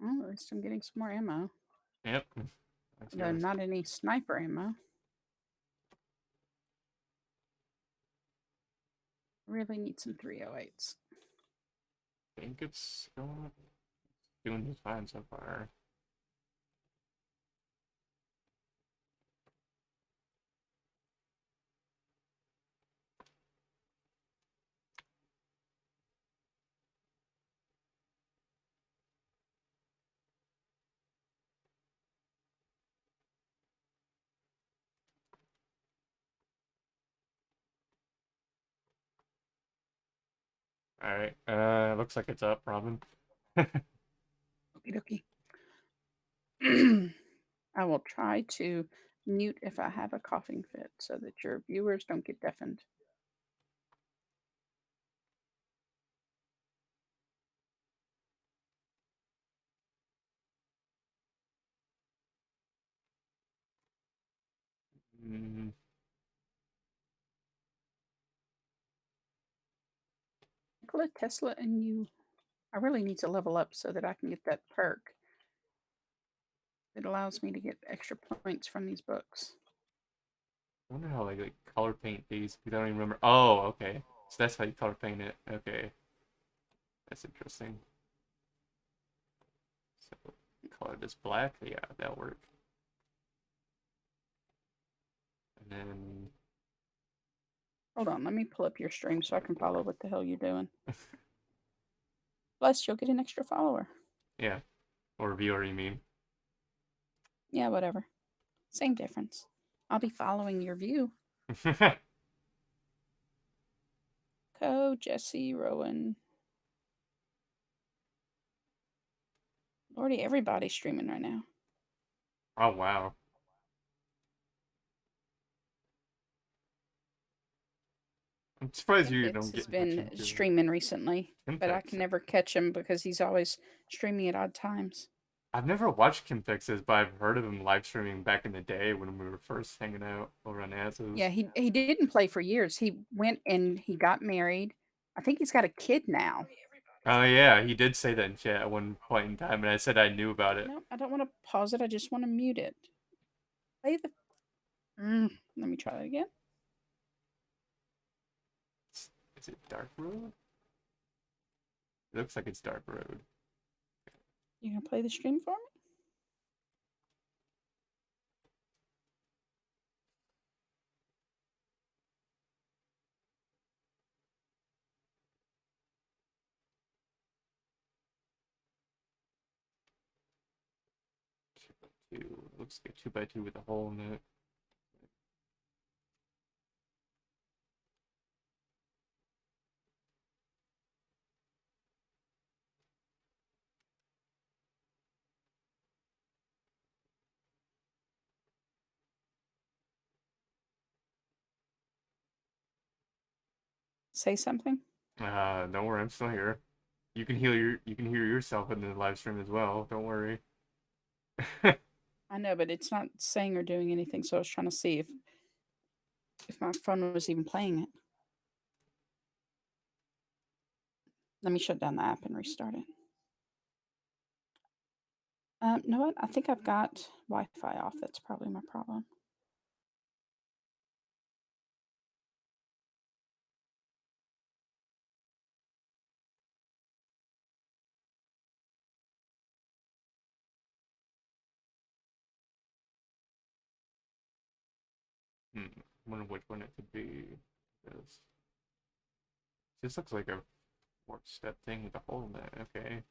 Well, at least I'm getting some more ammo. Yep. That's Though yours. not any sniper ammo. Really need some 308s. I think it's doing just fine so far. All right. Looks like it's up, Robin. Okie dokie. I will try to mute if I have a coughing fit so that your viewers don't get deafened. Mm, Nikola Tesla and you. I really need to level up so that I can get that perk. It allows me to get extra points from these books. I wonder how like color paint these because I don't even remember. Oh, okay. So that's how you color paint it. Okay, that's interesting. So color this black. Yeah, that'll work. And then Hold on, let me pull up your stream so I can follow what the hell you're doing. Plus, you'll get an extra follower. yeah, or viewer, you mean? Yeah, whatever. Same difference. I'll be following your view. Jesse, Rowan. Lordy, everybody's streaming right now. Oh wow. I'm surprised you Kimfix don't has get much been into streaming recently, but I Kimfix. can never catch him because he's always streaming at odd times. I've never watched Kimfix's, but I've heard of him live streaming back in the day when we were first hanging out over on Yeah, Asses. he didn't play for years. He went and he got married. I think he's got a kid now. Oh yeah, he did say that in chat at one point in time, and I said I knew about it. No, I don't want to pause it. I just want to mute it. Play the. Let me try that again. Is it Dark Road? It looks like it's Dark Road. You gonna play the stream for me? Two by two. Looks like a 2x2 with a hole in it. Say something. Don't worry, I'm still here. You can hear yourself in the live stream as well. Don't worry. I know, but it's not saying or doing anything. So I was trying to see if my phone was even playing it. Let me shut down the app and restart it. You know what? I think I've got Wi-Fi off. That's probably my problem. Wonder which one it could be. This looks like a four-step thing with a hole in it. Okay.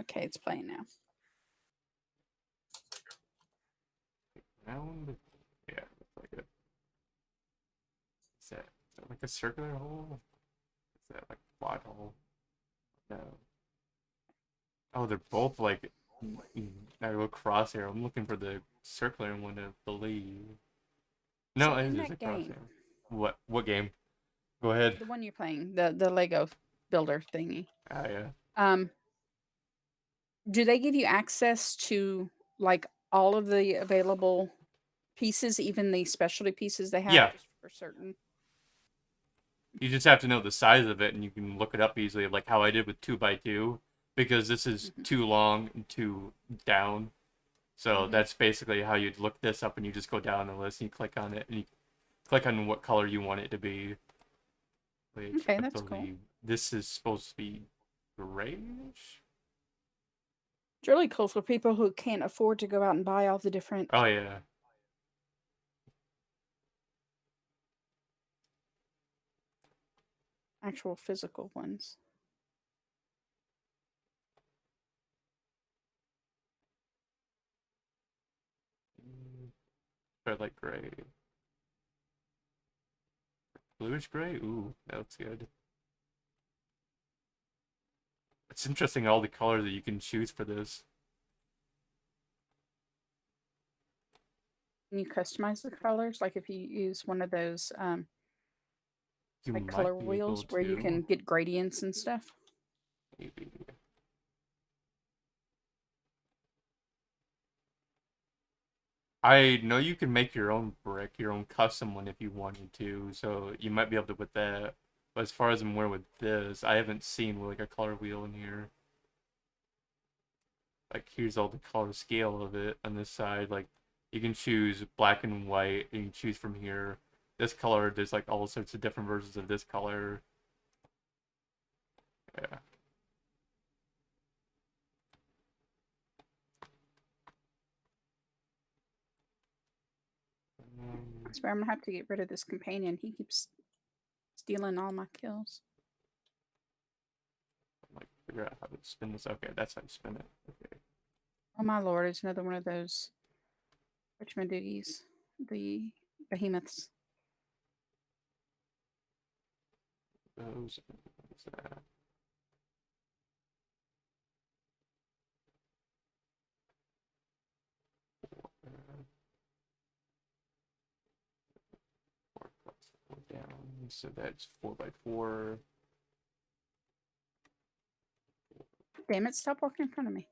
Okay, it's playing now. Round. Yeah, looks like it. Is that like a circular hole? Is that like a quad hole? No. Oh, they're both like. I look crosshair. I'm looking for the circular one, I believe. So No, it in is a that game, crosshair. What game? Go ahead. the one you're playing, the Lego builder thingy, Ah, yeah. um, do they give you access to like all of the available pieces, even the specialty pieces they have Yeah. just for certain? You just have to know the size of it, and you can look it up easily, like how I did with 2x2. because this is Mhm. too long and too down. So Mhm. that's basically how you'd look this up, and you just go down the list and you click on it and you click on what color you want it to be. Which Okay, I that's cool. believe this is supposed to be grayish. It's really cool for people who can't afford to go out and buy all the Oh different yeah. actual physical ones. But like gray. Bluish gray? Ooh, that looks good. It's interesting all the colors that you can choose for this. Can you customize the colors? Like if you use one of those You like might color be able wheels where you to. can get gradients and stuff. Maybe. I know you can make your own brick, your own custom one if you wanted to, so you might be able to with that. But as far as I'm aware with this, I haven't seen like a color wheel in here. Like here's all the color scale of it on this side. Like you can choose black and white, and you can choose from here. This color, there's like all sorts of different versions of this color. Yeah. I swear I'm gonna have to get rid of this companion. He keeps stealing all my kills. Like figure out how to spin this. Okay, that's how you spin it. Okay. Oh my lord, it's another one of those Richmond doogies. The behemoths. Those. What's that? Four plus four down. So that's 4 by 4. Damn it, stop walking in front of me.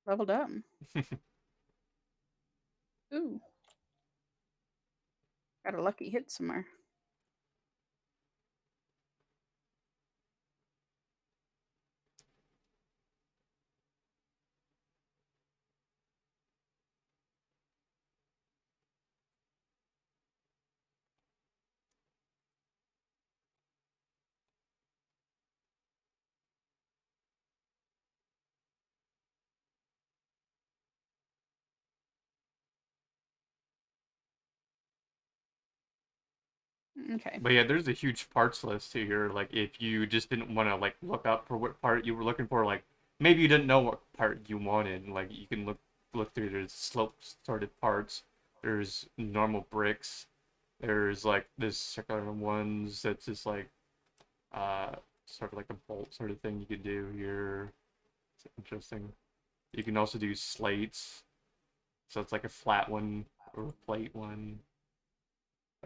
Leveled up. Ooh, got a lucky hit somewhere. Okay. But yeah, there's a huge parts list here. Like if you just didn't want to like look up for what part you were looking for, like maybe you didn't know what part you wanted, like you can look through. There's slope sorted parts. There's normal bricks. There's like this circular ones that's just like uh sort of like a bolt sort of thing you could do here. It's interesting. You can also do slates, so it's like a flat one or a plate one.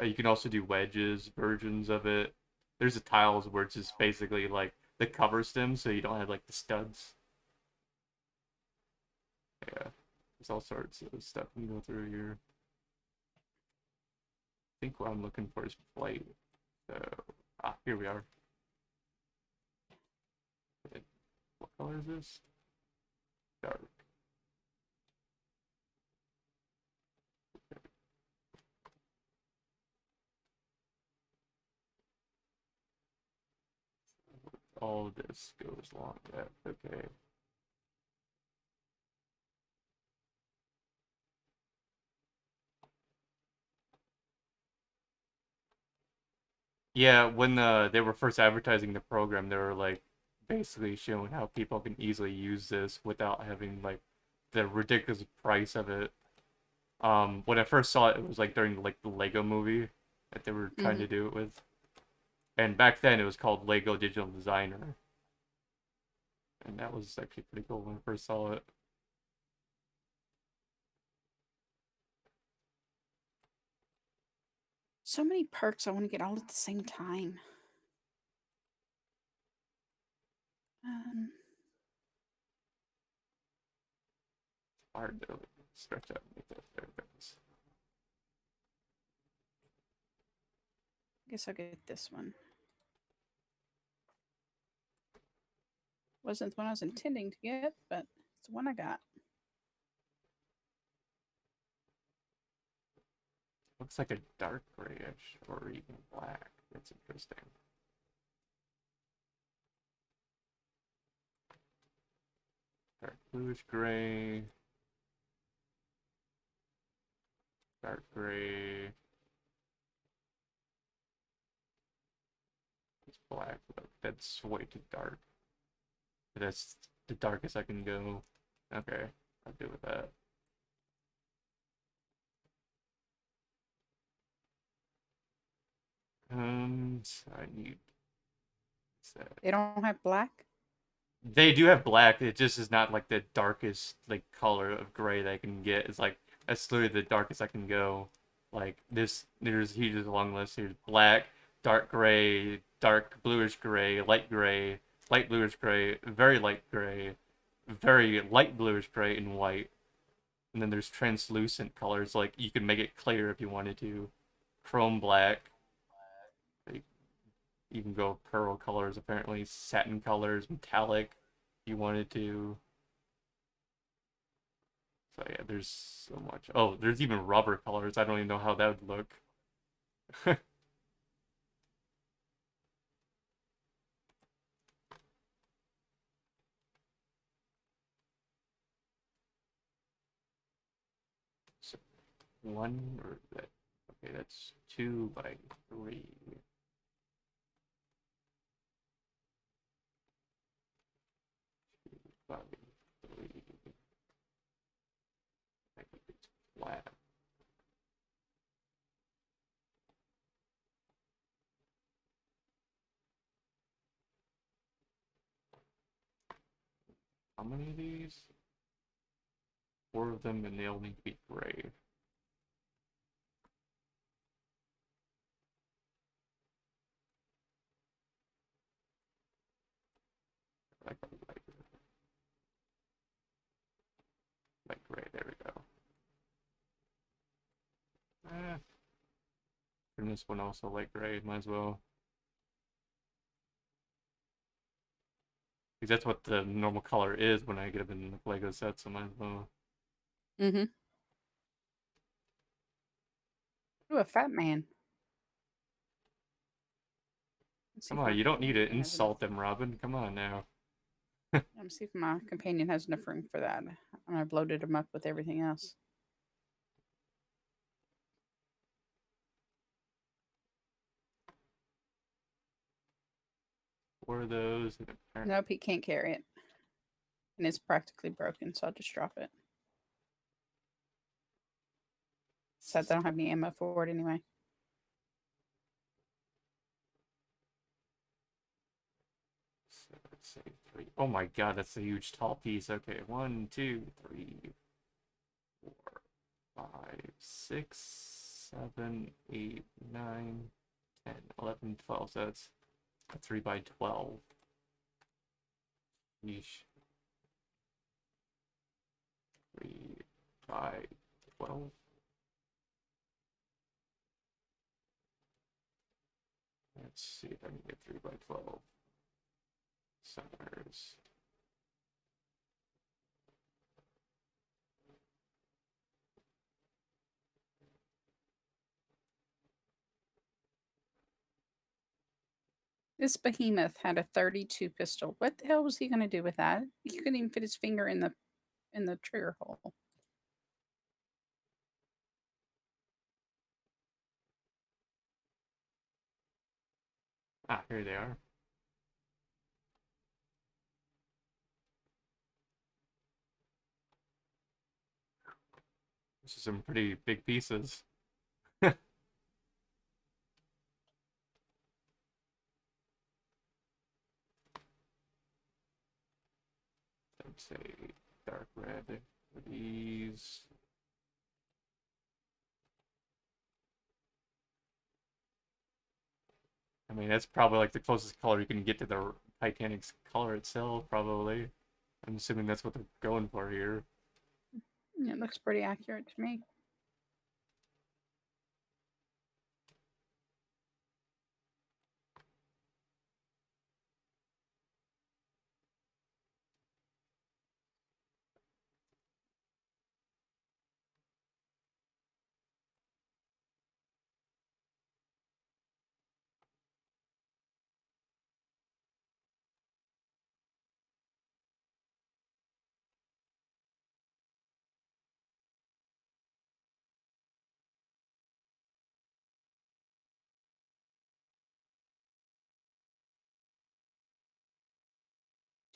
You can also do wedges versions of it. There's a tiles where it's just basically like the cover stem, so you don't have like the studs. Yeah, there's all sorts of stuff you can go through here. I think what I'm looking for is plate. So here we are. What color is this? Dark. All this goes along that. Okay. Yeah, when they were first advertising the program, they were like basically showing how people can easily use this without having like the ridiculous price of it. When I first saw it, it was like during like the Lego movie that they were trying Mm-hmm. to do it with, and back then it was called Lego Digital Designer, and that was actually pretty cool when I first saw it. So many perks I want to get all at the same time. Um, Hard to stretch out and make that there it goes. I guess I'll get this one. Wasn't the one I was intending to get, but it's the one I got. Looks like a dark grayish or even black. That's interesting. Dark bluish gray. Dark gray. It's black, but that's way too dark. That's the darkest I can go. Okay, I'll do with that. So I need that. They don't have black. They do have black. It just is not like the darkest like color of gray that I can get. It's like that's literally the darkest I can go. Like this, there's here's a long list. Here's black, dark gray, dark bluish gray, light bluish gray, very light gray, very light bluish gray, and white. And then there's translucent colors. Like you can make it clear if you wanted to. Chrome black. Like, you can go pearl colors apparently, satin colors, metallic. If you wanted to. So yeah, there's so much. Oh, there's even rubber colors. I don't even know how that would look. So one or that. Okay, that's 2 by 3. 2 by 3. I think it's flat. How many of these? 4 of them, and they all need to be gray. Like light gray. There we go. And this one also light gray. Might as well. Because that's what the normal color is when I get them in the Lego set, so might as well. Mm-hmm. Ooh, a fat man. Let's see Come if on, my you don't need to companion has enough. insult them, Robin. Come on now. Let me see if my companion has enough room for that. I've loaded him up with everything else. Four of those. And Nope, he can't carry it. And it's practically broken, so I'll just drop it. Besides, I don't have any ammo for it anyway. so let's say 3. Oh my god, that's a huge tall piece. Okay, 1, 2, 3, 4, 5, 6, 7, 8, 9, 10, 11, 12. So that's a 3 by 12. Yeesh. 3 by 12. Let's see if I can get 3 by 12 centers. This behemoth had a 32 pistol. What the hell was he going to do with that? He couldn't even fit his finger in the trigger hole. Ah, here they are. This is some pretty big pieces. I'd say dark red for these. I mean, that's probably like the closest color you can get to the Titanic's color itself, probably. I'm assuming that's what they're going for here. It looks pretty accurate to me.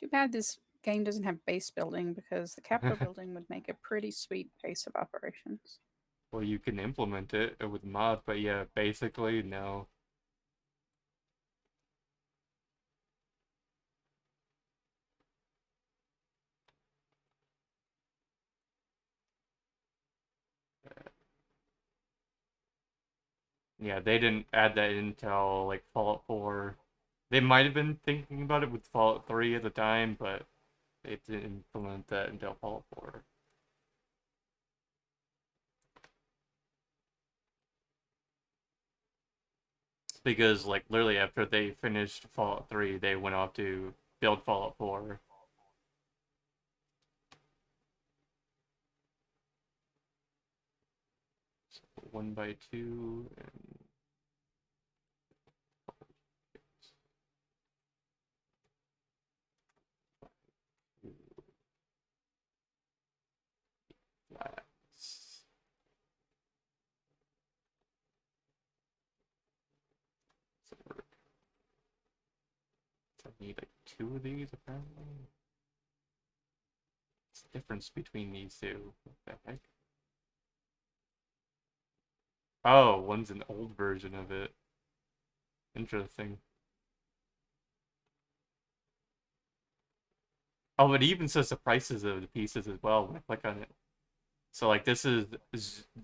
Too bad this game doesn't have base building because the Capitol building would make a pretty sweet base of operations. Well, you can implement it with mods, but yeah, basically, no. Yeah, they didn't add that until like Fallout 4. They might have been thinking about it with Fallout 3 at the time, but they didn't implement that until Fallout 4. Because like literally after they finished Fallout 3, they went off to build Fallout 4. So 1 by 2 and flats. So I need like 2 of these apparently. What's the difference between these two? What the heck? Oh, one's an old version of it. Interesting. Oh, it even says the prices of the pieces as well when I click on it. So like this is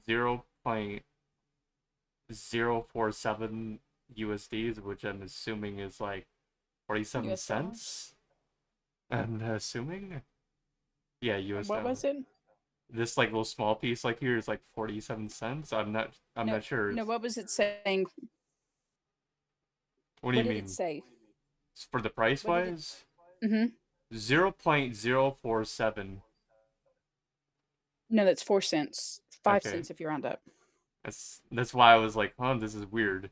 0.047 USDs, which I'm assuming is like 47 US dollars. cents. I'm assuming. Yeah, US What dollar. was it? This like little small piece like here is like 47 cents. I'm No, not sure. no. What was it saying? What do you What did it mean? say? For the price What did it? wise? Mm-hmm. 0.047. No, that's 4 cents. Five Okay. cents if you round up. That's why I was like, huh, this is weird.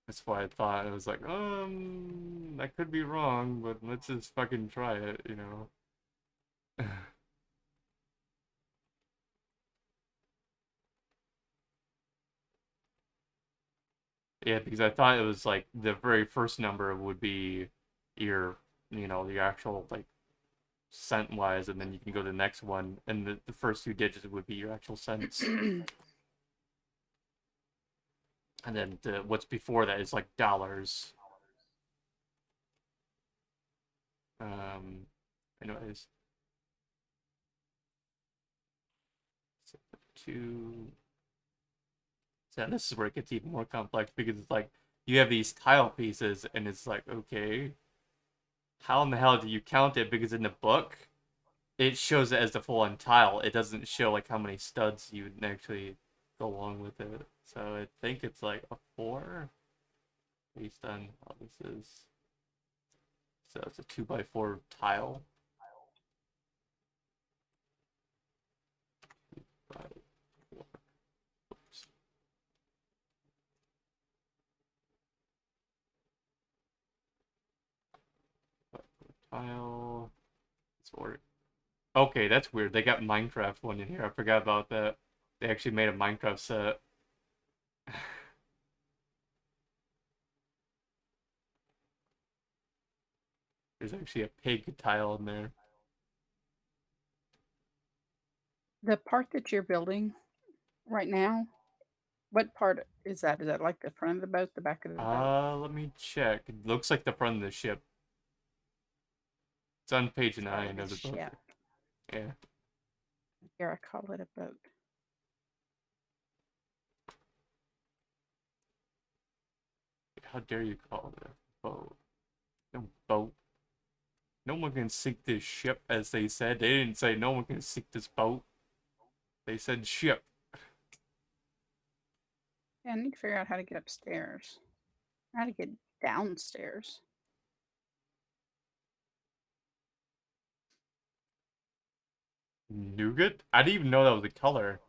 That's why I thought it was like, I could be wrong, but let's just fucking try it, you know. Yeah, because I thought it was like the very first number would be your, the actual like cent wise, and then you can go to the next one, and the first 2 digits would be your actual cents, and then what's before that is like dollars. Um, anyways, so 2. So this is where it gets even more complex because it's like you have these tile pieces, and it's like, okay, how in the hell do you count it? Because in the book, it shows it as the full on tile. It doesn't show like how many studs you would actually go along with it. So I think it's like a 4 based on how this is. So it's a 2 by 4 tile. By 4. Oops. By 4 tile. It's order. Okay, that's weird. They got Minecraft one in here. I forgot about that. They actually made a Minecraft set. There's actually a pig tile in there. The part that you're building right now, what part is that? Is that like the front of the boat, the back of the boat? Let me check. It looks like the front of the ship. It's on page It's probably 9 the of the book. ship. Yeah. Here, I call it a boat. How dare you call it a boat? No boat. No one can sink this ship, as they said. They didn't say no one can sink this boat. They said ship. Yeah, I need to figure out how to get upstairs. How to get downstairs. Nougat? I didn't even know that was a color.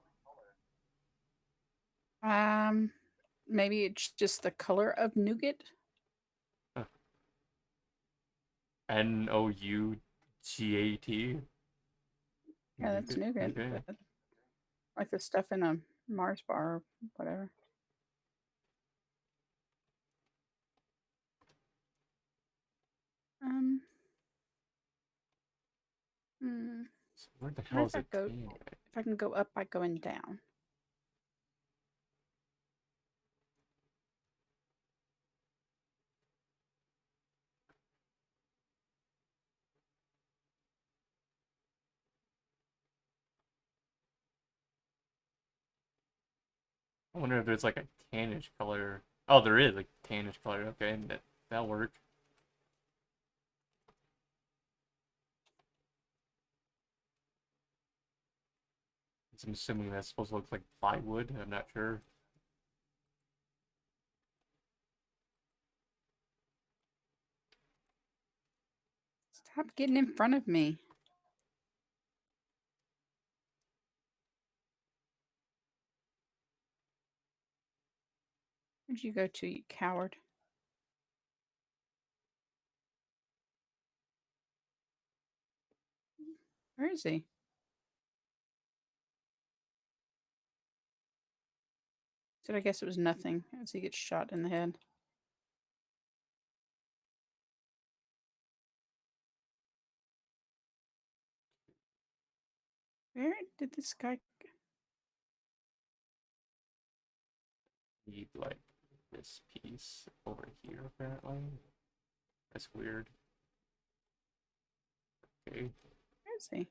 Um, Maybe it's just the color of nougat. Huh. Nougat. Yeah, that's Nougat. nougat. Okay. Like the stuff in a Mars bar or whatever. So where the I wonder hell is if I it? go if I can go up by going down. I wonder if there's like a tannish color. Oh, there is like tannish color. Okay, that'll work. I'm assuming that's supposed to look like plywood. I'm not sure. Stop getting in front of me. Where'd you go to, you coward? Where is he? So I guess it was nothing as he gets shot in the head. Where did this guy? Need like this piece over here apparently. That's weird. Okay. Where is he?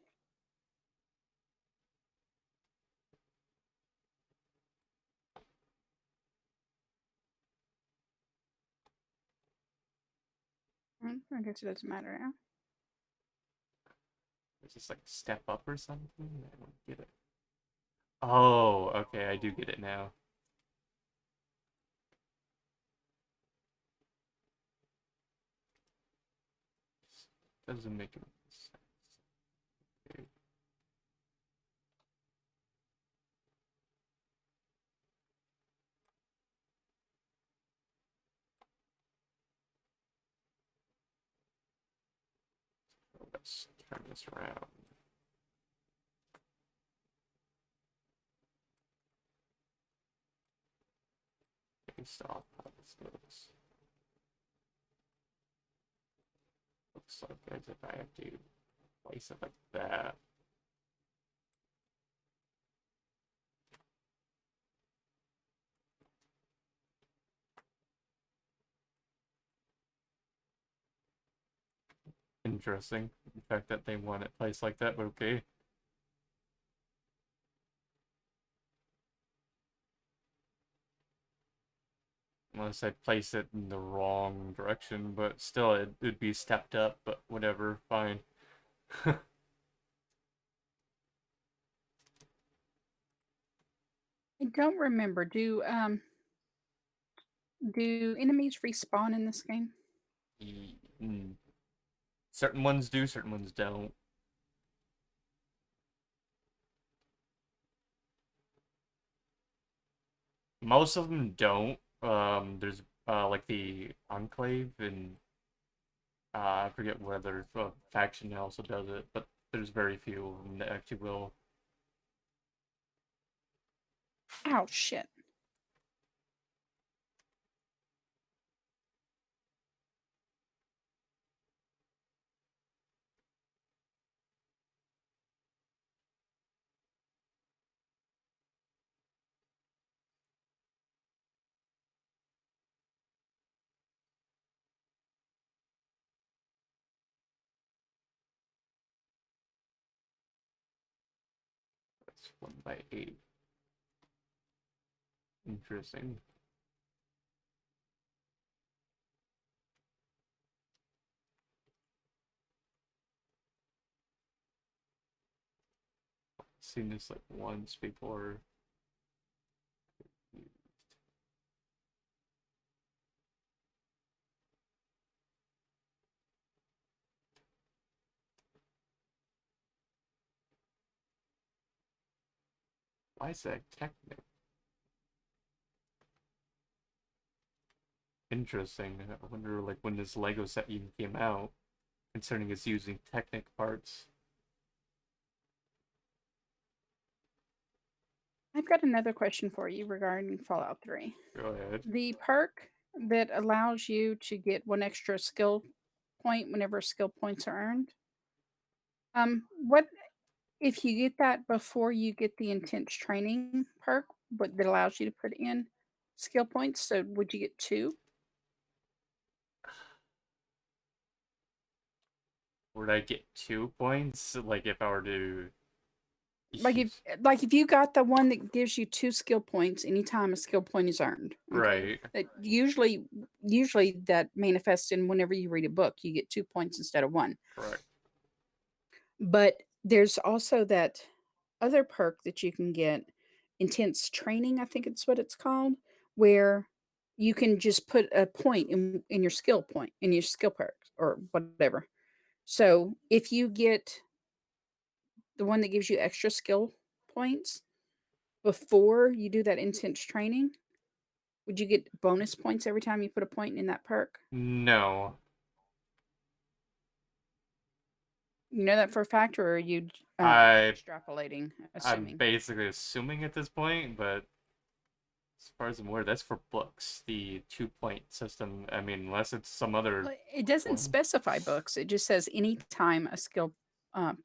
I guess it doesn't matter now. Is this like step up or something? I don't get it. Oh, okay, I do get it now. Doesn't make any sense. Okay. So let's turn this around. Based off how this looks like as if I have to place it like that. Interesting. The fact that they want it placed like that, but okay. Unless I place it in the wrong direction, but still it'd be stepped up, but whatever, fine. I don't remember. Do enemies respawn in this game? Mm. Certain ones do, certain ones don't. Most of them don't. There's like the Enclave and I forget whether faction also does it, but there's very few of them that actually will. Oh shit. That's 1 by 8. Interesting. Seen this like once before. Why is that Technic? Interesting. I wonder like when this Lego set even came out, concerning it's using Technic parts. I've got another question for you regarding Fallout 3. Go ahead. The perk that allows you to get one extra skill point whenever skill points are earned. What If you get that before you get the intense training perk, but that allows you to put in skill points, so would you get 2? Would I get 2 points? Like if I were to Like if use like if you got the one that gives you 2 skill points anytime a skill point is earned, okay? right, That usually that manifests in whenever you read a book, you get 2 points instead of 1. correct. But there's also that other perk that you can get, intense training, I think it's what it's called, where you can just put a point in your skill point, in your skill perks or whatever. So, if you get the one that gives you extra skill points before you do that intense training, would you get bonus points every time you put a point in that perk? No, You know that for a fact, or are you I extrapolating, I'm assuming? basically assuming at this point, but as far as I'm aware, that's for books. The 2 point system. I mean, unless it's some other Well, it doesn't one. specify books. It just says anytime a skill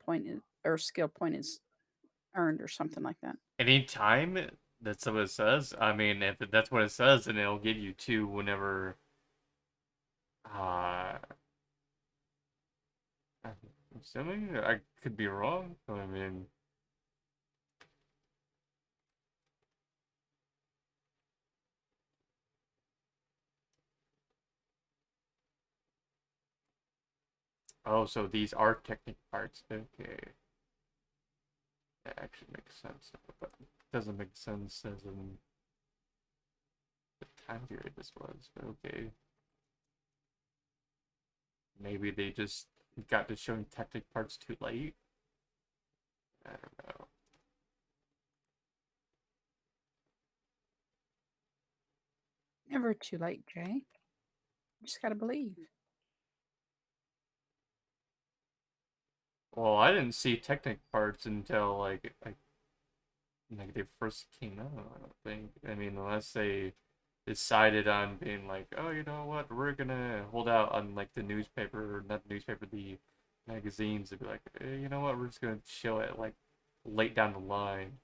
point or skill point is earned or something like that. Anytime that's what it says. I mean, if that's what it says, then it'll give you two whenever. Uh, I'm assuming I could be wrong. I mean, oh, so these are technical parts. Okay, that actually makes sense. But it doesn't make sense as in the time period this was. But okay, maybe they just got to showing technical parts too late. I don't know. Never too late, Jay. You just gotta believe. Well, I didn't see technical parts until like they first came out. I don't think. I mean, unless they decided on being like, oh, you know what, we're gonna hold out on like the newspaper, or not the newspaper, the magazines, to be like, you know what, we're just gonna show it like late down the line.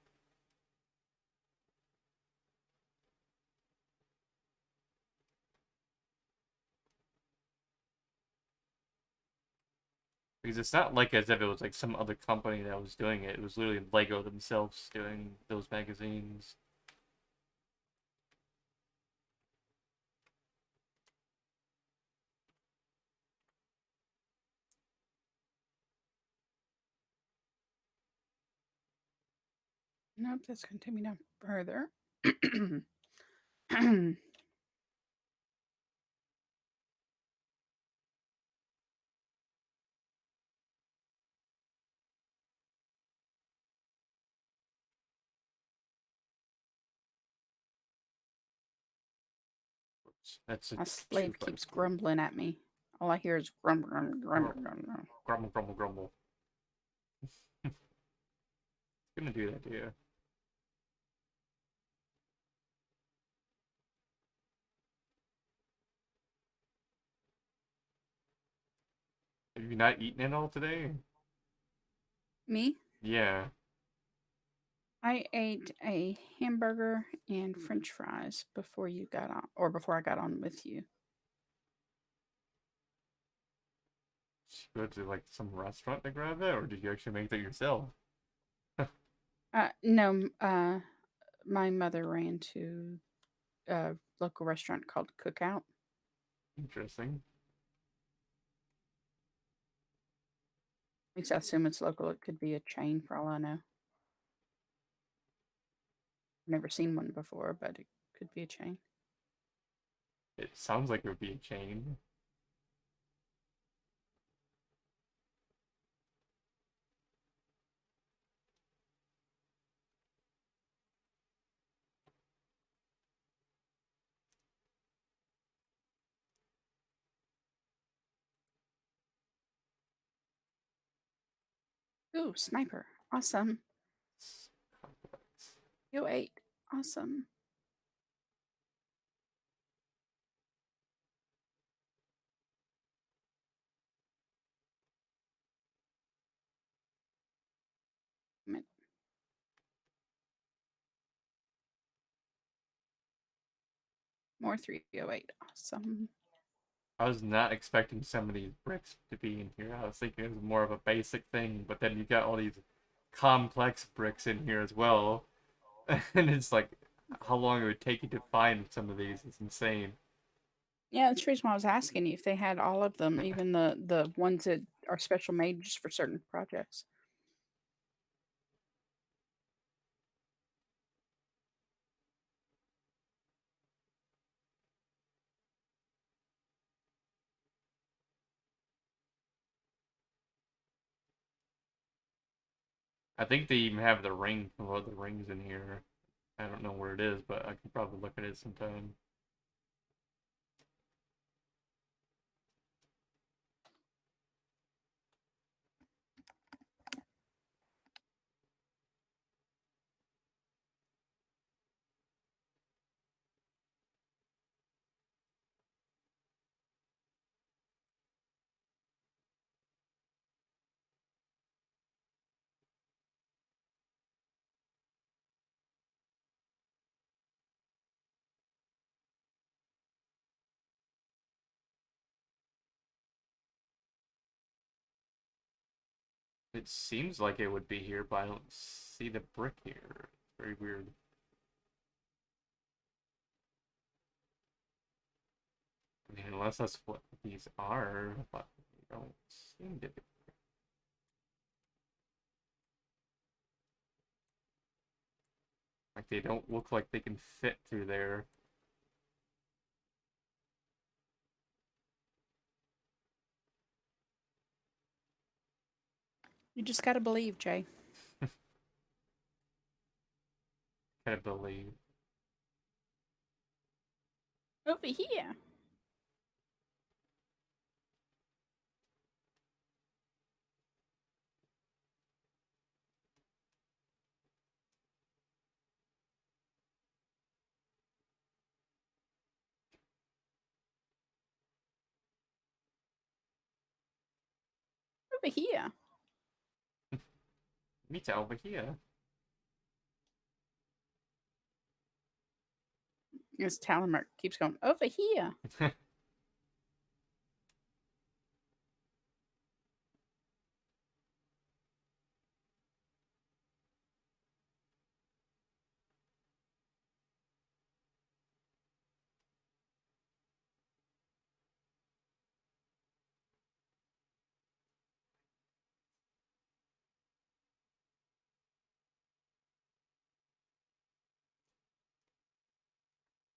Because it's not like as if it was like some other company that was doing it. It was literally Lego themselves doing those magazines. Nope, that's gonna take me down further. That's a My two slave button. keeps grumbling at me. All I hear is grumble, grumble, grumble, grumble. Grumble, grumble, grumble. It's gonna do that to you. Have you not eaten it all today? Me? Yeah. I ate a hamburger and French fries before you got on, or before I got on with you. Did you go to like some restaurant to grab it, or did you actually make that yourself? No, my mother ran to a local restaurant called Cookout. Interesting. At least I assume it's local. It could be a chain for all I know. Never seen one before, but it could be a chain. It sounds like it would be a chain. Ooh, sniper. Awesome. It's complex. You ate. Awesome. More 308. Awesome. I was not expecting some of these bricks to be in here. I was thinking it was more of a basic thing, but then you got all these complex bricks in here as well. And it's like how long it would take you to find some of these is insane. Yeah, that's the reason why I was asking you if they had all of them, even the ones that are special made just for certain projects. I think they even have the ring, one of the rings in here. I don't know where it is, but I can probably look at it sometime. It seems like it would be here, but I don't see the brick here. It's very weird. I mean, unless that's what these are, but they don't seem to be. Like, they don't look like they can fit through there. You just gotta believe, Jay. Can't believe. Over here. Over here. Meet over here. This Talamark keeps going, over here.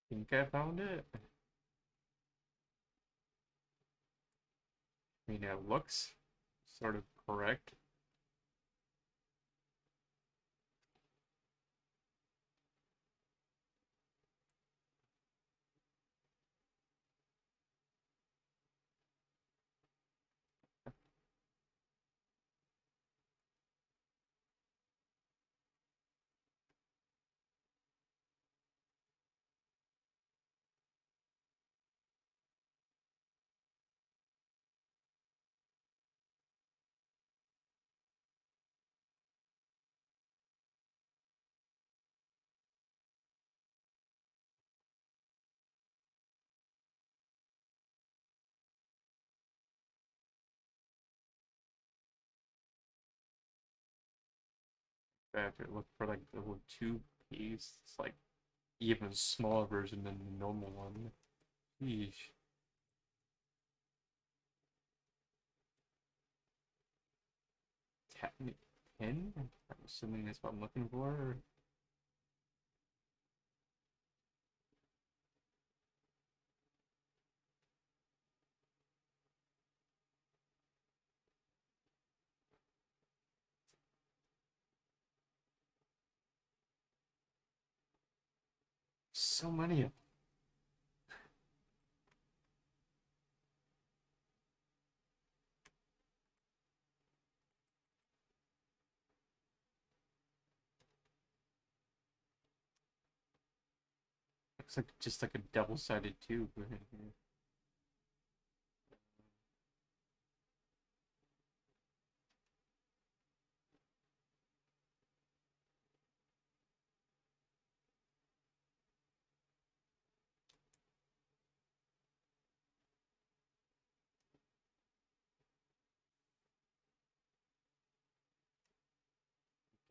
Think I found it? I mean, it looks sort of correct. I have to look for like the little tube piece. It's like even smaller version than the normal one. Yeesh. Titanic pin? I'm assuming that's what I'm looking for. So many of looks like just like a double-sided tube right here.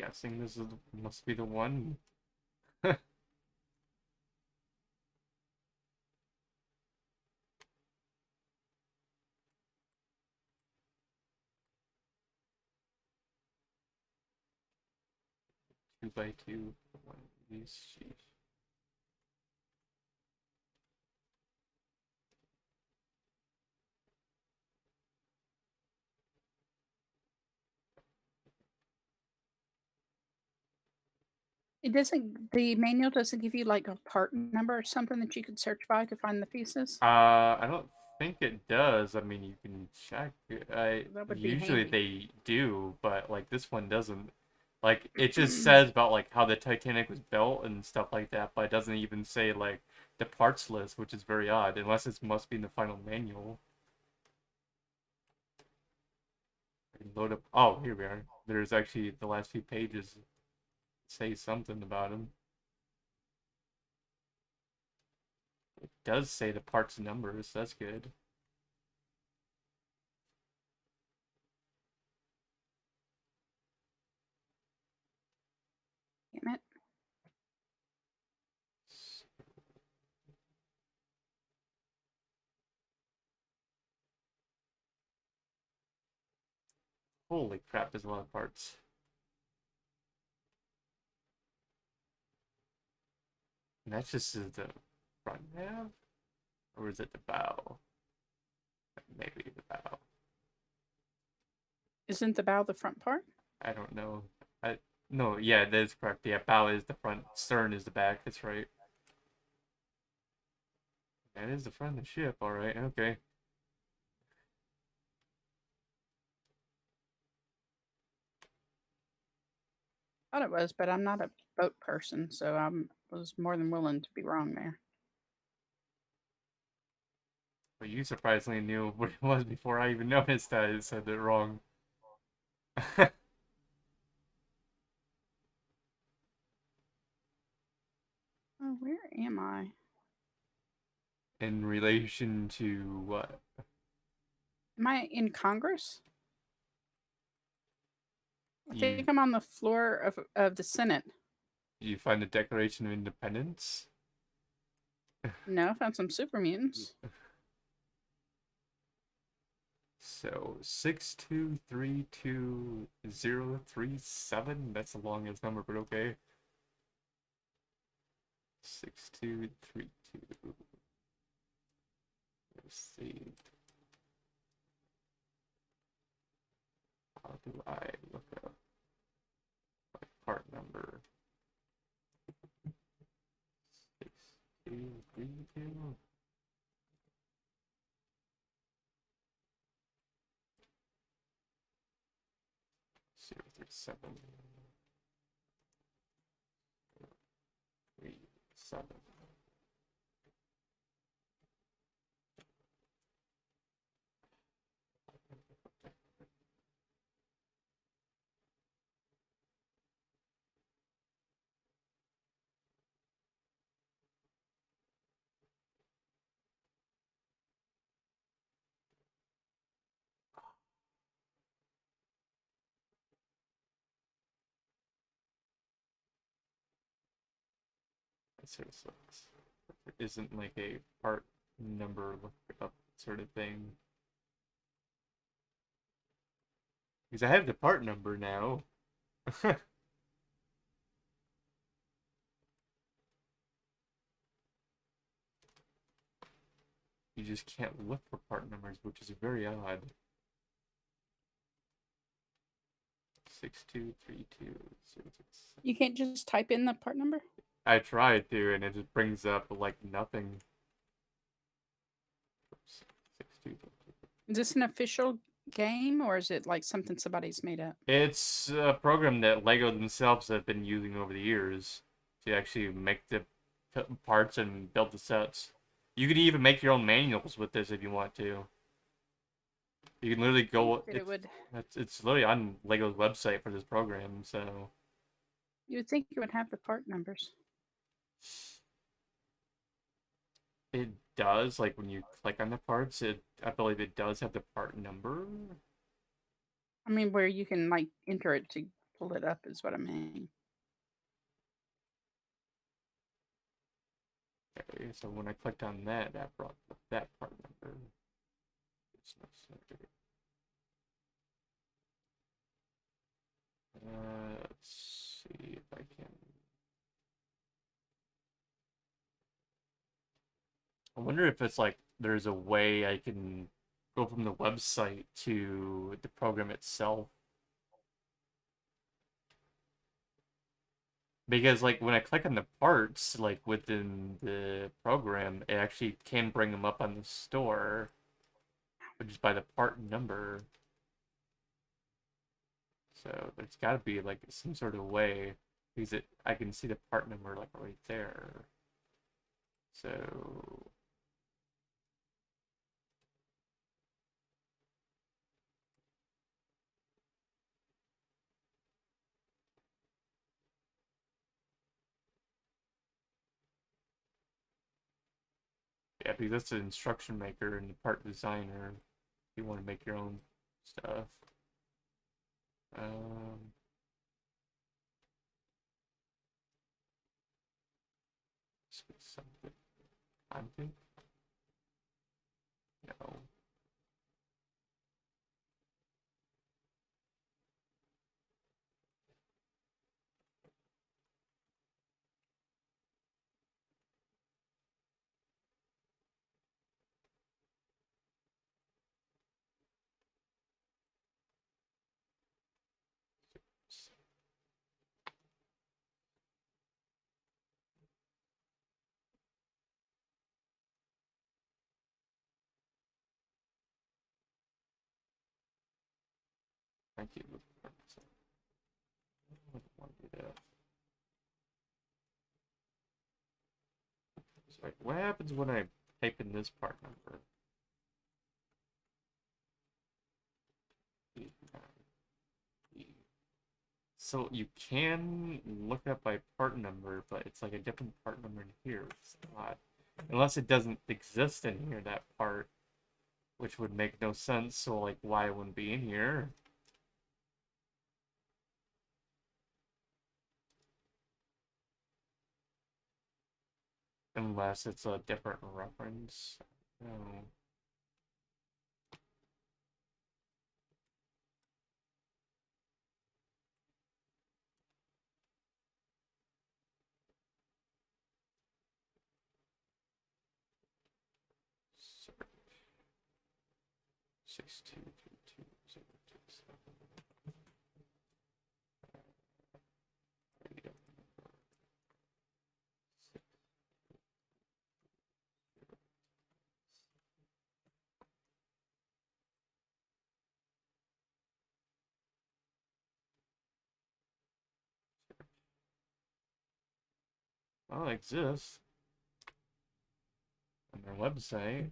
guessing this is must be the one. 2x2. One of these. Sheesh. The manual doesn't give you, like, a part number or something that you could search by to find the pieces? I don't think it does. I mean, you can check. I That would be usually handy. they do, but like this one doesn't. Like it just says about like how the Titanic was built and stuff like that, but it doesn't even say like the parts list, which is very odd, unless it must be in the final manual. I can load up. Oh, here we are. There's actually the last few pages say something about him. It does say the parts numbers. That's good. Damn it. Holy crap! There's a lot of parts. And that's just the front half, or is it the bow? Maybe the bow. Isn't the bow the front part? I don't know. I no, yeah, that is correct. Yeah, bow is the front, stern is the back. That's right. That is the front of the ship. All right. Okay. Thought it was, but I'm not a boat person, so I was more than willing to be wrong there. But you surprisingly knew what it was before I even noticed that it said it wrong. Oh, where am I? In relation to what? Am I in Congress? I You think I'm on the floor of the Senate. you find the Declaration of Independence? No, I found some super mutants. So 6232037. That's the longest number, but okay. 6232. Let's see. How do I look up my part number? 6232. 037. 37. Seriously, there isn't like a part number look up sort of thing. Because I have the part number now. You just can't look for part numbers, which is very odd. 623206. You can't just type in the part number? I tried to, and it just brings up like nothing. Oops. 6232. Is this an official game or is it like something somebody's made up? It's a program that Lego themselves have been using over the years to actually make the parts and build the sets. You could even make your own manuals with this if you want to. You can literally I think go. that it would It's literally on Lego's website for this program. So you would think it would have the part numbers. it does like when you click on the parts, it I believe it does have the part number. I mean, where you can like enter it to pull it up is what I mean. Okay, so when I clicked on that, that brought up that part number. It's not so. Let's see if I can. I wonder if it's like there's a way I can go from the website to the program itself. Because like when I click on the parts like within the program, it actually can bring them up on the store, which is by the part number. So there's got to be like some sort of way because I can see the part number like right there. So yeah, because that's the instruction maker and the part designer. If you want to make your own stuff. Um, something content? No. Thank you. I want to do that. Sorry, what happens when I type in this part number? So you can look up by part number, but it's like a different part number in here. It's not. Unless it doesn't exist in here, that part, which would make no sense. So like, why it wouldn't be in here? Unless it's a different reference. No. Sorry. 6222 Well, it exists on their website.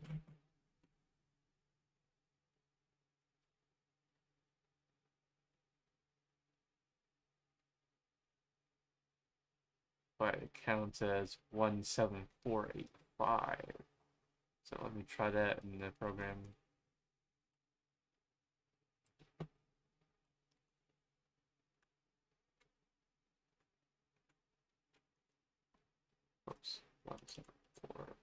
But it counts as 17485. So let me try that in the program. Oops, 174.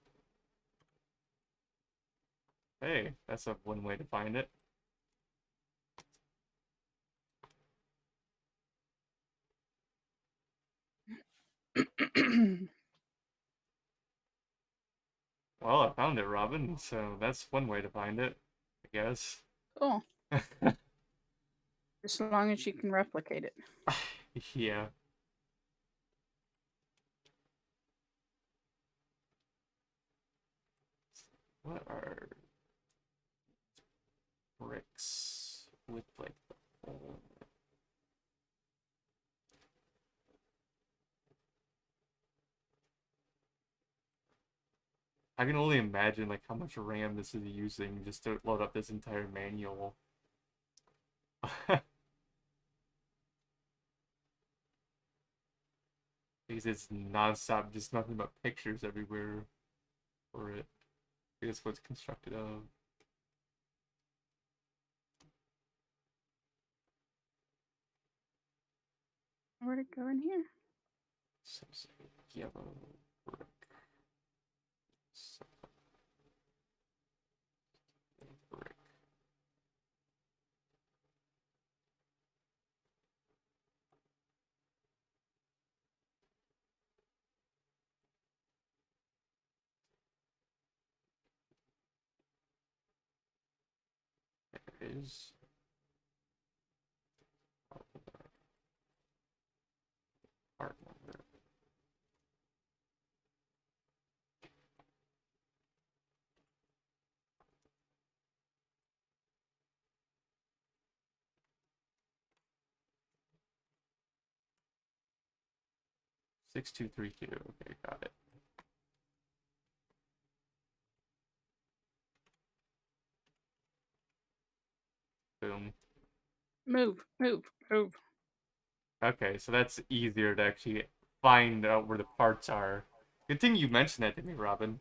Hey, that's a one way to find it. Well, I found it, Robin, so that's one way to find it, I guess. Cool. As long as you can replicate it. Yeah. What are bricks with like the hole? I can only imagine like how much RAM this is using just to load up this entire manual. Because it's non-stop, just nothing but pictures everywhere for it. I guess what it's constructed of. Where'd it go in here? So say yellow brick. So brick. 6232. Okay, got it. Boom. Move, move, move. Okay, so that's easier to actually find out where the parts are. Good thing you mentioned that to me, Robin.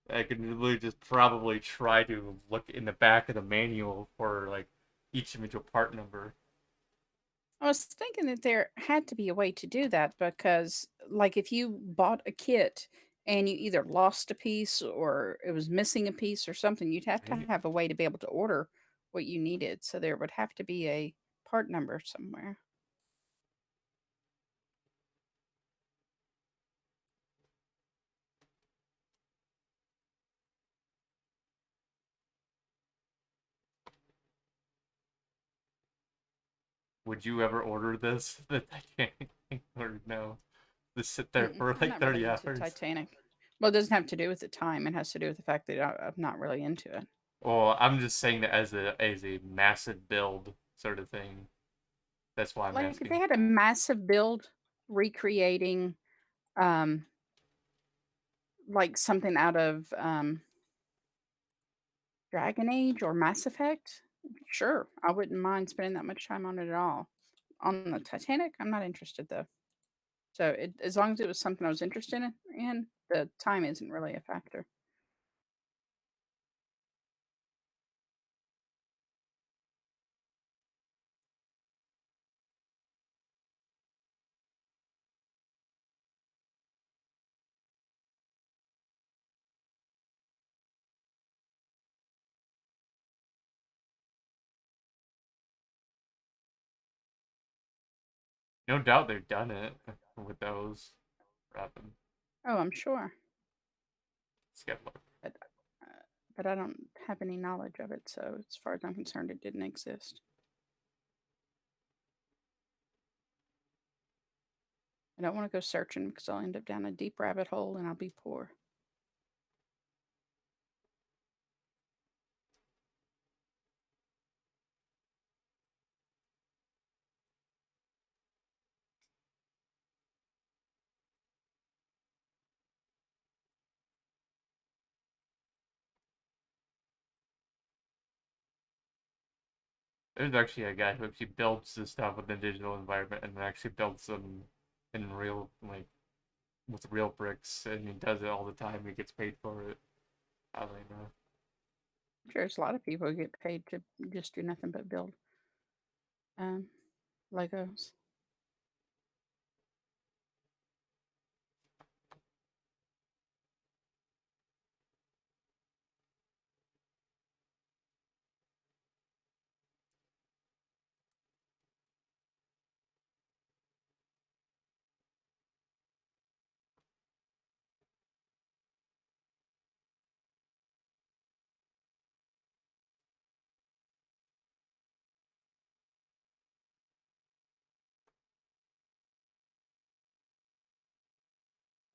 I could literally just probably try to look in the back of the manual for like each individual part number. I was thinking that there had to be a way to do that because, like, if you bought a kit and you either lost a piece or it was missing a piece or something, you'd have to Right? have a way to be able to order what you needed. So there would have to be a part number somewhere. Would you ever order this? The Titanic or no? Just sit there Mm-mm, for I'm like not really 30 into hours. Titanic. Well, it doesn't have to do with the time. It has to do with the fact that I'm not really into it. Well, I'm just saying that as a massive build sort of thing. That's why I'm Like if they asking. had a massive build recreating um like something out of Dragon Age or Mass Effect, sure, I wouldn't mind spending that much time on it at all. On the Titanic, I'm not interested though. So as long as it was something I was interested in, the time isn't really a factor. No doubt they've done it with those. Robin, Oh, I'm sure, skeptic. but uh, but I don't have any knowledge of it. So as far as I'm concerned, it didn't exist. I don't want to go searching because I'll end up down a deep rabbit hole and I'll be poor. There's actually a guy who actually builds this stuff with the digital environment and then actually builds them in real, like, with real bricks, and he does it all the time. He gets paid for it. I don't know. I'm sure there's a lot of people who get paid to just do nothing but build um, Legos.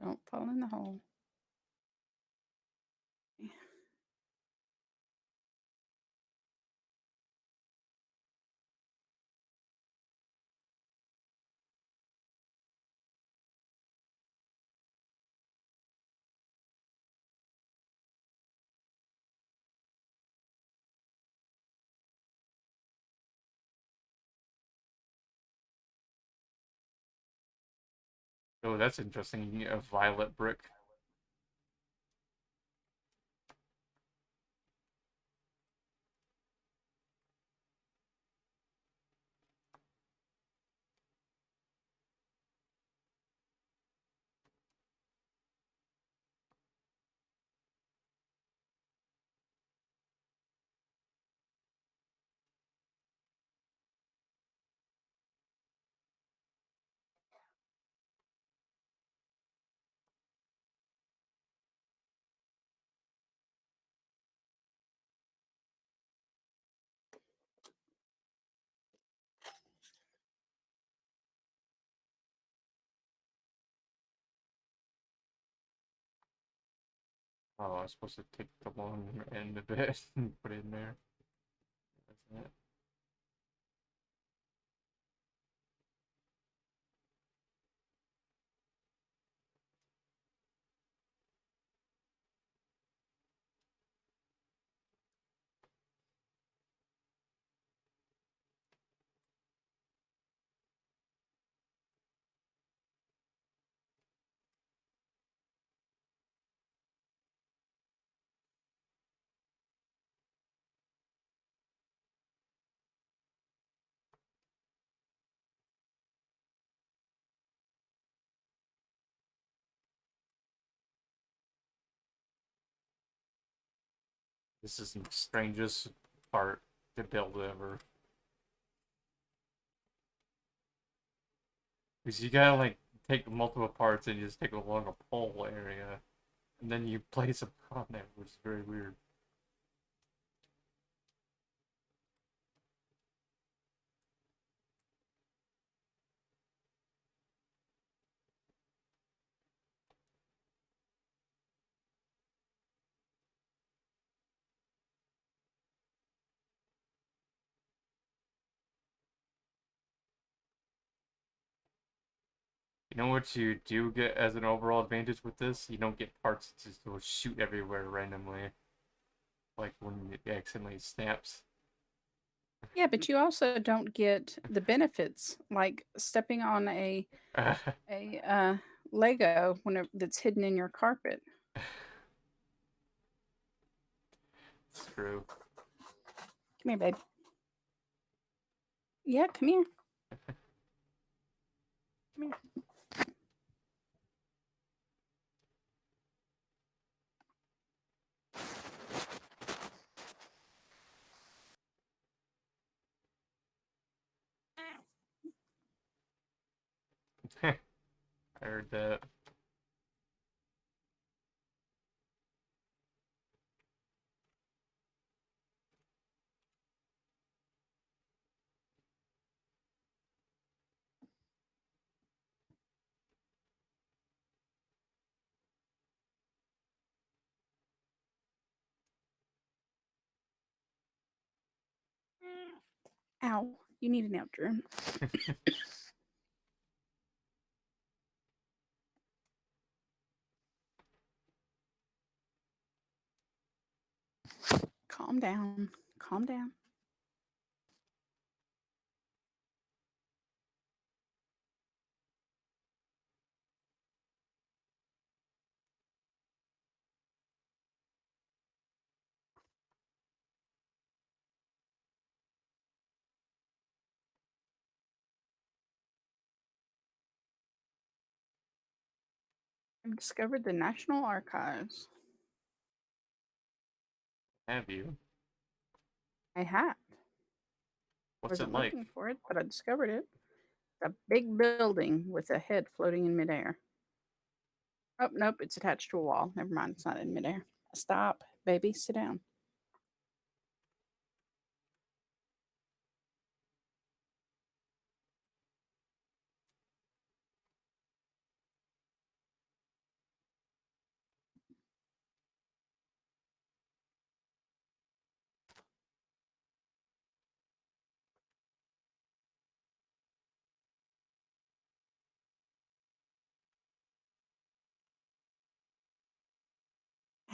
Don't fall in the hole. Oh, that's interesting. A violet brick. Oh, I was supposed to take the long end of it and put it in there. That's it. This is the strangest part to build ever. Because you gotta like take multiple parts and you just take along a pole area, and then you place them on there, which is very weird. You know what you do get as an overall advantage with this? You don't get parts that just will shoot everywhere randomly, like when it accidentally snaps. Yeah, but you also don't get the benefits like stepping on a Lego when that's hidden in your carpet. It's true. Come here, babe. Yeah, come here. Come I heard that. Ow, you need an out, Drew. Calm down. Calm down. I've discovered the National Archives. Have you? I have. What's it Wasn't like? looking for it, but I discovered it. A big building with a head floating in midair. Oh, nope, it's attached to a wall. Never mind, it's not in midair. Stop, baby, sit down.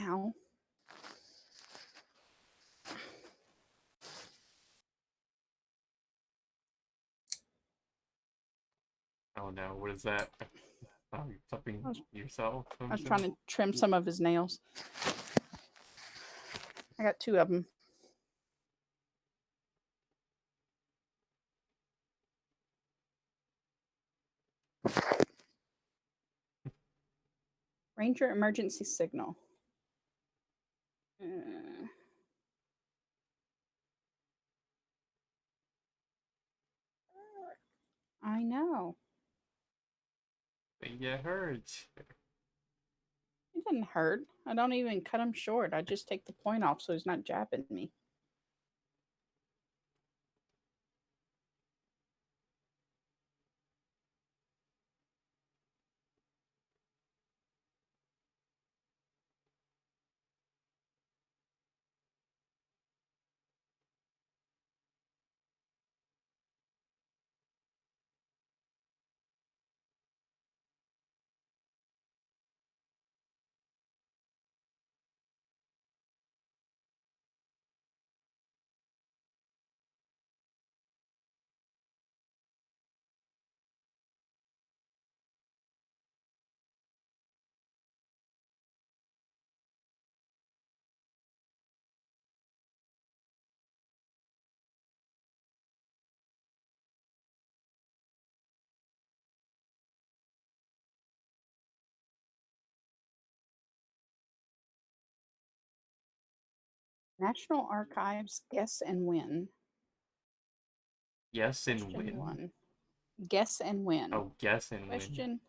Ow. Oh no, what is that? Oh, you're I flipping was, yourself, I I'm was trying assuming? to trim some of his nails. I got two of them. Ranger emergency signal. Uh, I know. They get hurt. It didn't hurt. I don't even cut him short. I just take the point off so he's not jabbing me. National Archives, guess and win. Yes and Question win. one. Guess and win. Oh, guess and win. Question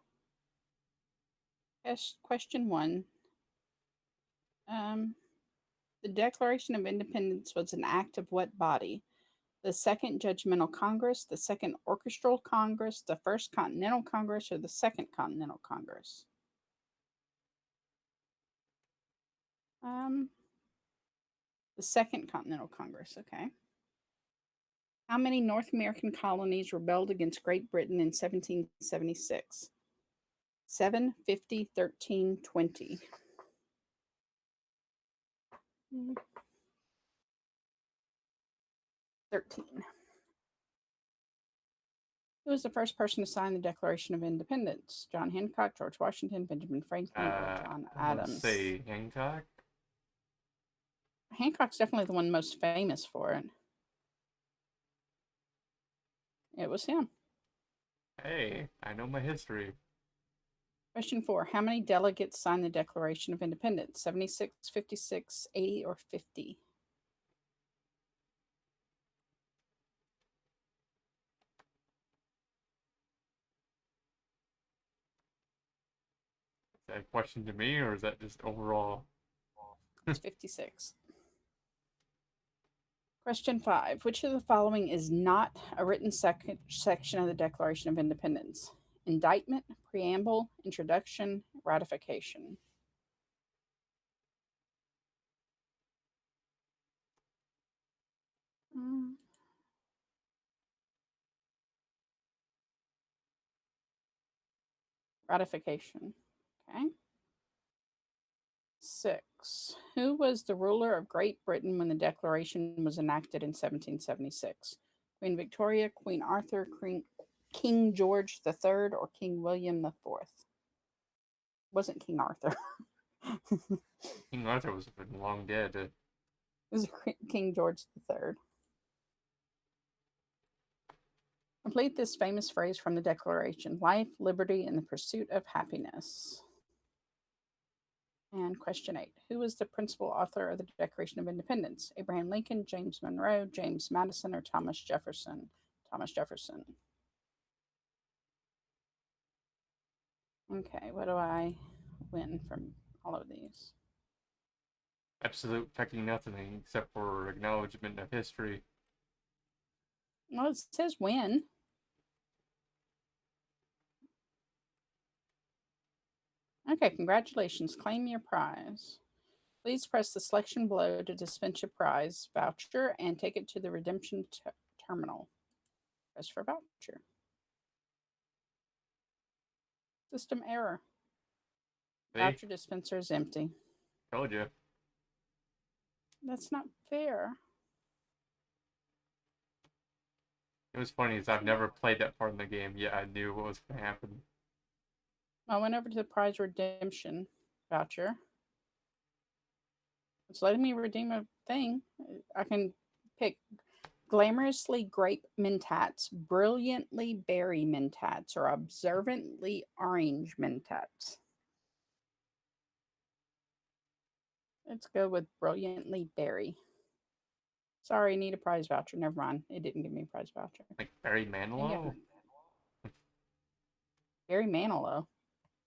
question one. Um, the Declaration of Independence was an act of what body? The Second Judgmental Congress, the Second Orchestral Congress, the First Continental Congress, or the Second Continental Congress? Um, the Second Continental Congress, okay. How many North American colonies rebelled against Great Britain in 1776? 7, 50, 13, 20. 13. Who was the first person to sign the Declaration of Independence? John Hancock, George Washington, Benjamin Franklin, or John I want to Adams? say Hancock. Hancock's definitely the one most famous for it. It was him. Hey, I know my history. Question 4. How many delegates signed the Declaration of Independence? 76, 56, 80, or 50? Is that a question to me, or is that just overall? It's 56. Question 5. Which of the following is not a written section of the Declaration of Independence? Indictment, preamble, introduction, ratification. Mm, ratification. Okay. 6. Who was the ruler of Great Britain when the Declaration was enacted in 1776? Queen Victoria, Queen Arthur, King George III, or King William IV? Wasn't King Arthur. It King Arthur was long dead. was King George III. Complete this famous phrase from the Declaration: life, liberty, and the pursuit of happiness. And question 8. Who was the principal author of the Declaration of Independence? Abraham Lincoln, James Monroe, James Madison, or Thomas Jefferson? Thomas Jefferson. Okay, what do I win from all of these? Absolute fucking nothing except for acknowledgement of history. Well, it says win. Okay, congratulations. Claim your prize. Please press the selection below to dispense your prize voucher and take it to the redemption terminal. Press for voucher. System error. See? Voucher dispenser is empty. Told you. That's not fair. It was funny is I've never played that part in the game, yet I knew what was going to happen. I went over to the prize redemption voucher. It's letting me redeem a thing. I can pick glamorously grape mentats, brilliantly berry mentats, or observantly orange mentats. Let's go with brilliantly berry. Sorry, need a prize voucher. Never mind. It didn't give me a prize voucher. Like Barry Maybe I Manilow? can. Barry Manilow.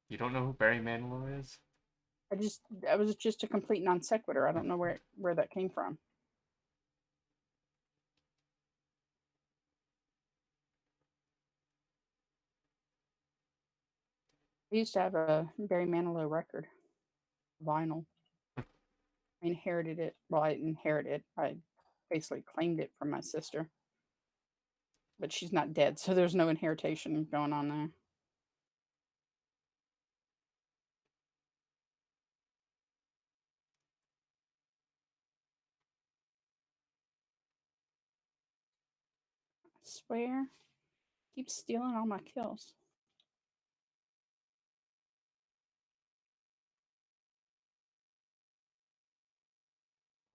You don't know who Barry Manilow is? I was just a complete non sequitur. I don't know where that came from. I used to have a Barry Manilow record, vinyl. I inherited it. Well, I didn't inherit it. I basically claimed it from my sister, but she's not dead, so there's no inheritation going on there. I swear, keep stealing all my kills.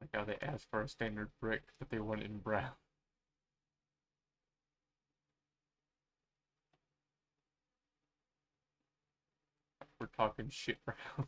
Like how they asked for a standard brick, but they want it in brown. We're talking shit brown.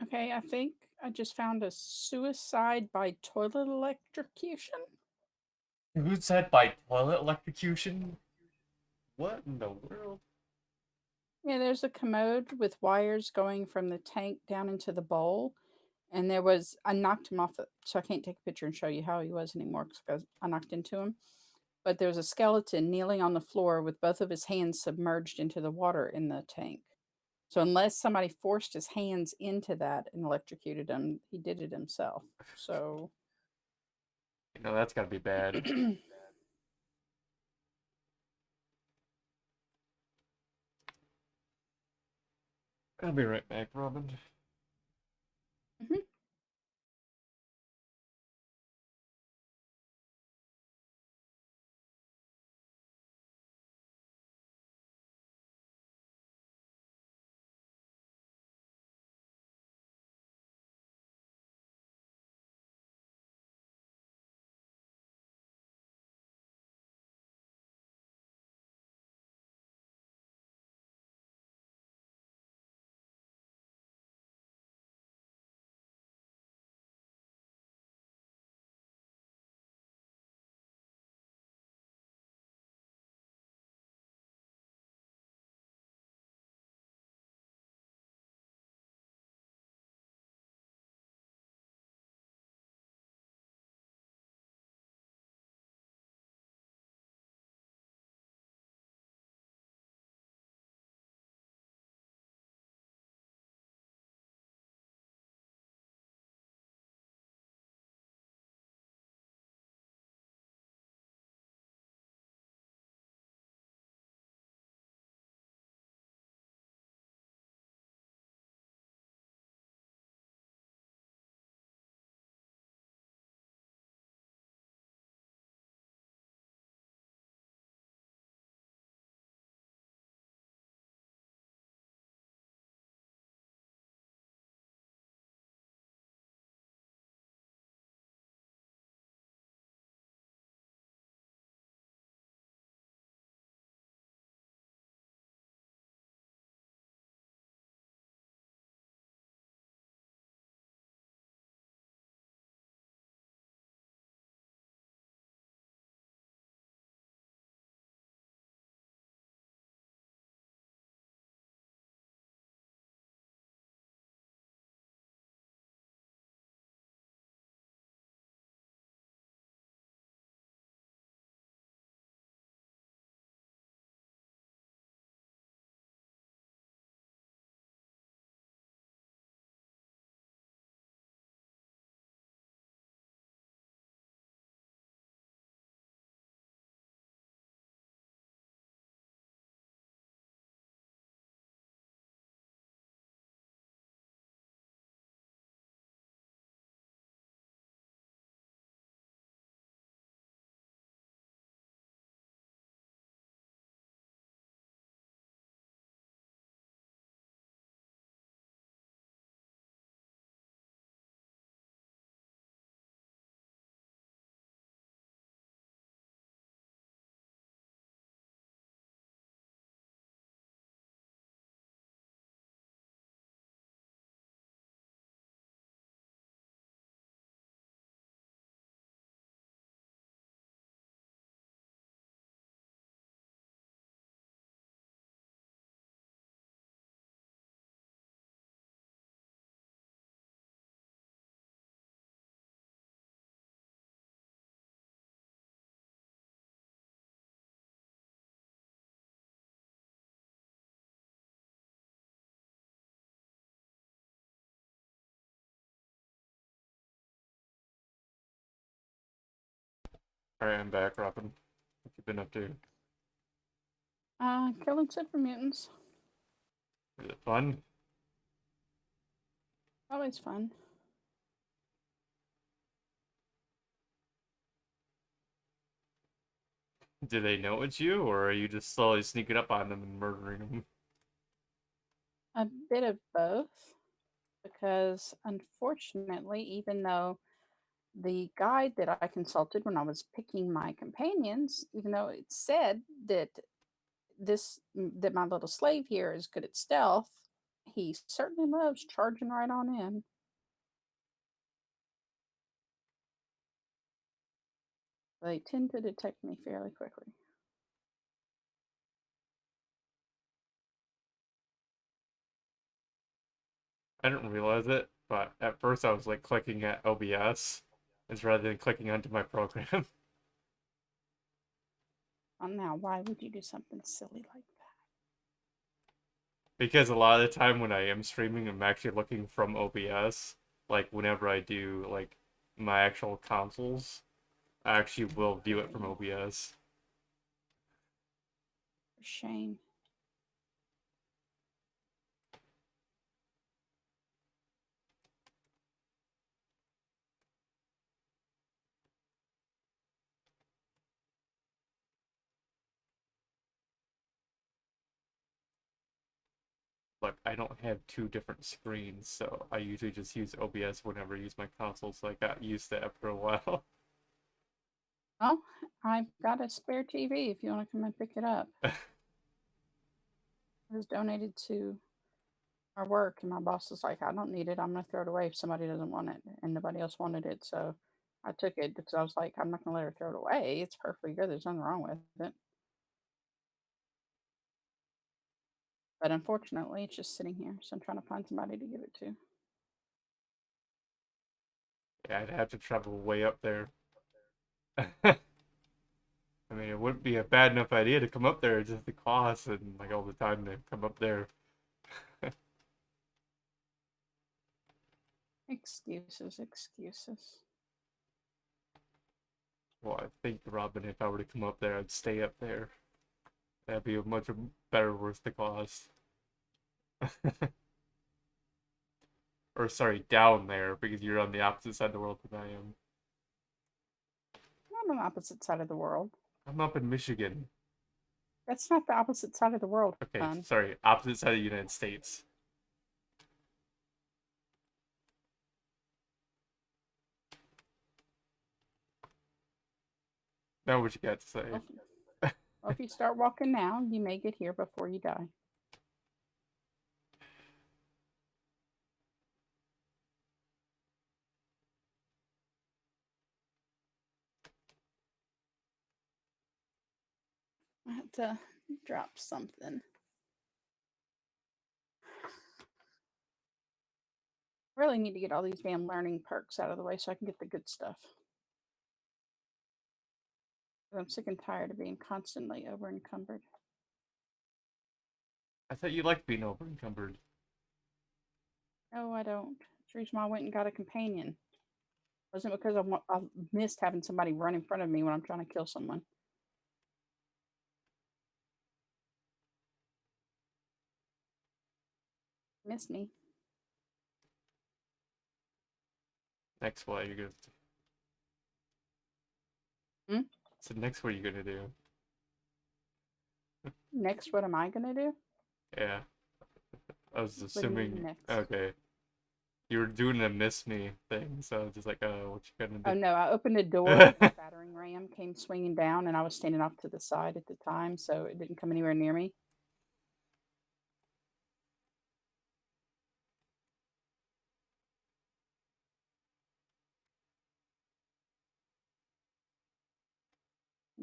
Okay, I think I just found a suicide by toilet electrocution. Who said by toilet electrocution? What in the world? Yeah, there's a commode with wires going from the tank down into the bowl. And there was, I knocked him off, so I can't take a picture and show you how he was anymore because I knocked into him. But there was a skeleton kneeling on the floor with both of his hands submerged into the water in the tank. So unless somebody forced his hands into that and electrocuted him, he did it himself. So That's gotta be bad. mhm. I'll be right back, Robin. Alright, I'm back, Robin. What you been up to? Killing super mutants. Is it fun? Always fun. Do they know it's you, or are you just slowly sneaking up on them and murdering them? A bit of both, because unfortunately, even though the guide that I consulted when I was picking my companions, even though it said that that my little slave here is good at stealth, He certainly loves charging right on in. They tend to detect me fairly quickly. I didn't realize it, but at first I was like clicking at OBS as rather than clicking onto my program. Now, why would you do something silly like that? Because a lot of the time when I am streaming, I'm actually looking from OBS. Like whenever I do like my actual consoles, I actually will view it from Oh, OBS. for shame. Look, I don't have two different screens, so I usually just use OBS whenever I use my console, so I got used to it after a while. Oh, I've got a spare TV if you want to come and pick it up. It was donated to our work, and my boss was like, I don't need it. I'm going to throw it away if somebody doesn't want it. And nobody else wanted it. So I took it because I was like, I'm not going to let her throw it away. It's perfectly good. There's nothing wrong with it. But unfortunately, it's just sitting here. So I'm trying to find somebody to give it to. Yeah, I'd have to travel way up there. I mean, it wouldn't be a bad enough idea to come up there, it's just the cost and like all the time to come up there. Excuses, excuses. Well, I think, Robin, if I were to come up there, I'd stay up there. That'd be a much better worth the cost. Or sorry, down there because you're on the opposite side of the world than I am. Not on the opposite side of the world. I'm up in Michigan. That's not the opposite side of the world, Okay, hon. sorry, opposite side of the United States. Now what you got to say? Well, if you start walking now, you may get here before you die. I have to drop something. I really need to get all these damn learning perks out of the way so I can get the good stuff. I'm sick and tired of being constantly over encumbered. I thought you liked being over encumbered. No, I don't. That's the reason why I went and got a companion. It wasn't because I missed having somebody run in front of me when I'm trying to kill someone. Miss me. Next, what you're gonna? Hmm? So next, what are you gonna do? Next, what am I going to do? Yeah, I was What do you mean assuming. next? Okay, you were doing a miss me thing, so I was just like, oh, what you gonna Oh do? no, I opened a door. A battering ram came swinging down, and I was standing off to the side at the time, so it didn't come anywhere near me.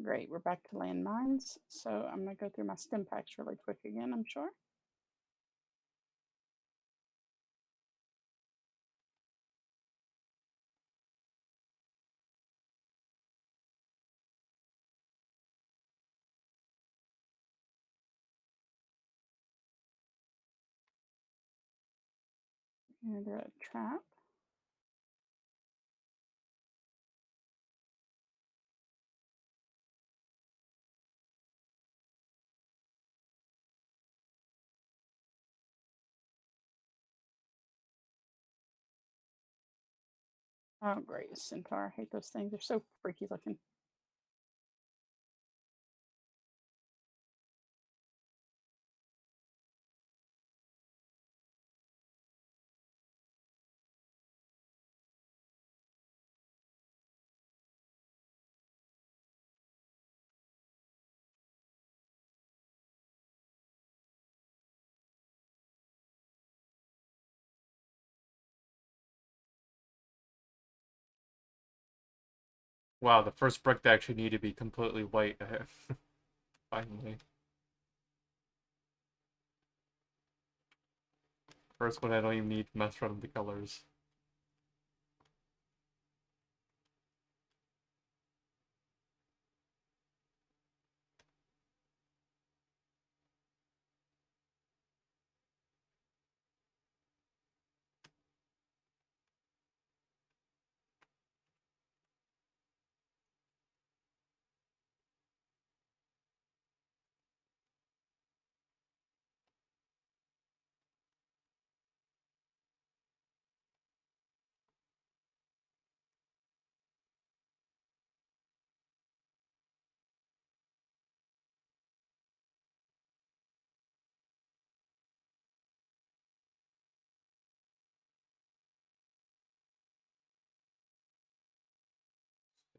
Great, we're back to landmines. So I'm going to go through my stim packs really quick again, I'm sure. And a trap. Oh, great, centaur. I hate those things. They're so freaky looking. Wow, the first brick that actually needed to be completely white. Finally. First one I don't even need to mess around with the colors.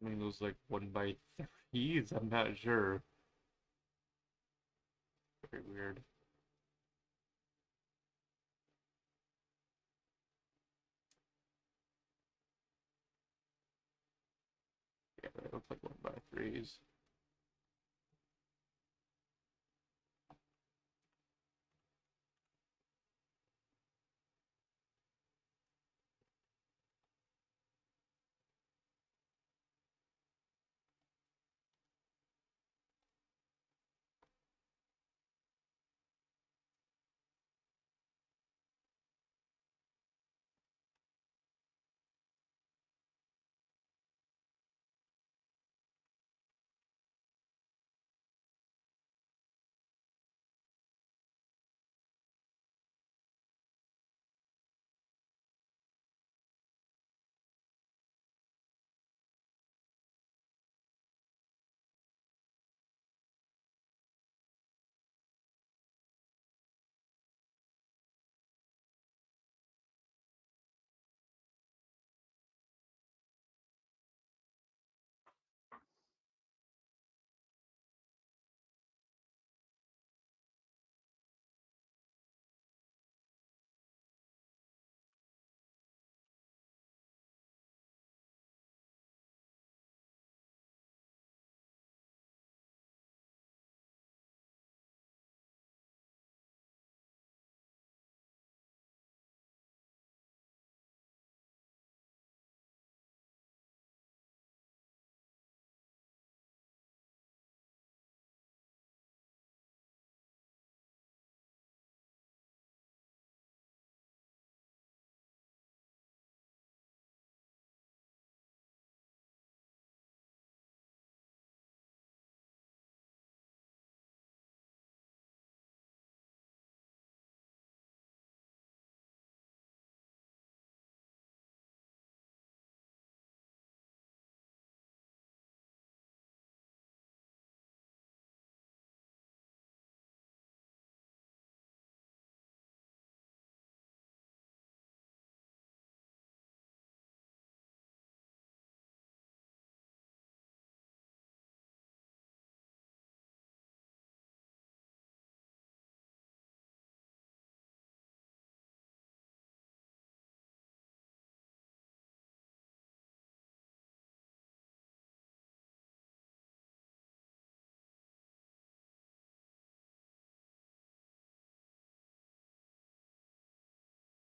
I mean, those like 1 by 3s. I'm not sure. Very weird. Yeah, it looks like 1 by 3s.